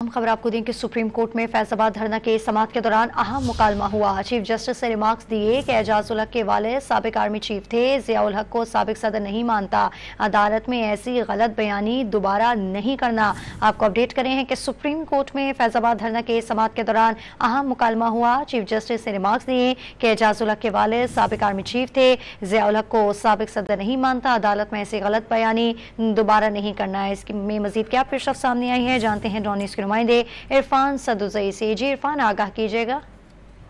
खबर आपको दें कि सुप्रीम कोर्ट में फैसलाबाद धरना के समाअत के दौरान अहम मुकालमा हुआ। चीफ जस्टिस ने रिमार्क्स दिए कि एजाज उल हक के वालिद साबिक आर्मी चीफ थे, जिया उल हक को साबिक सदर नहीं मानता। अदालत में ऐसी गलत बयानी दोबारा नहीं करना। आपको अपडेट करें हैं कि सुप्रीम कोर्ट में फैसलाबाद धरना के समाअत के दौरान अहम मुकालमा हुआ। चीफ जस्टिस ने रिमार्क्स दिए कि एजाज उल हक के वालिद साबिक आर्मी चीफ थे, जिया उल हक को साबिक सदर नहीं मानता। अदालत में ऐसी गलत बयानी दोबारा नहीं करना है। इसमें मजीद क्या पेशरफ्त सामने आई है, जानते हैं डॉन न्यूज़ के नुमाइंदे इरफान सदुजई से। जी इरफान, आगाह कीजिएगा।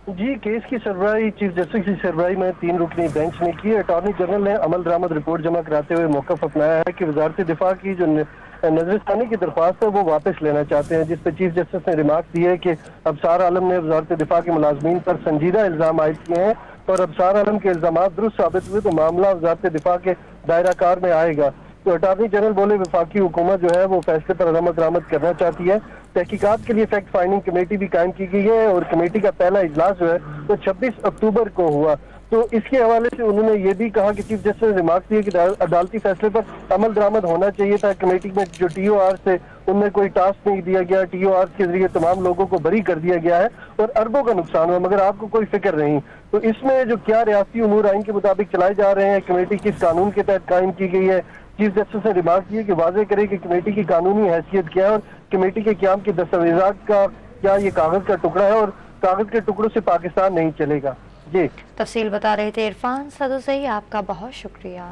जी, केस की सरबराही चीफ जस्टिस की सरबराही में 3 रुकनी बेंच ने की। अटॉर्नी जनरल ने अमल दरामद रिपोर्ट जमा कराते हुए मौक़िफ़ अपनाया है कि वजारत दिफा की जो नजरसानी की दरख्वास्त है वो वापस लेना चाहते हैं, जिस पर चीफ जस्टिस ने रिमार्क दिए है कि अबसार आलम ने वजारत दिफा के मुलाजमीन पर संजीदा इल्ज़ाम आयद किए हैं और अबसार आलम के इल्ज़ाम दुरुस्त साबित हुए तो मामला वजारत दिफा के दायरा कार में आएगा। तो अटॉर्नी जनरल बोले वफाकी हुकूमत जो है वो फैसले पर अमल दरामद करना चाहती है। तहकीकात के लिए फैक्ट फाइंडिंग कमेटी भी कायम की गई है और कमेटी का पहला इजलास जो है वो 26 अक्टूबर को हुआ। तो इसके हवाले से उन्होंने ये भी कहा कि चीफ जस्टिस ने रिमार्क दिए कि अदालती फैसले पर अमल दरामद होना चाहिए था। कमेटी में जो TOR से उनमें कोई टास्क नहीं दिया गया, TOR के जरिए तमाम लोगों को बरी कर दिया गया है और अरबों का नुकसान हुआ, मगर आपको कोई फिक्र नहीं। तो इसमें जो क्या रियासती उमूर आइन के मुताबिक चलाए जा रहे हैं, कमेटी किस कानून के तहत कायम की गई है, चीफ जस्टिस ने रिमार्क दिए कि वाज़ेह करे कि कमेटी की कानूनी हैसियत क्या है और कमेटी के क़याम के दस्तावेजात का क्या ये कागज का टुकड़ा है और कागज के टुकड़ों से पाकिस्तान नहीं चलेगा। जी, तफसील बता रहे थे इरफान सदुजई, आपका बहुत शुक्रिया।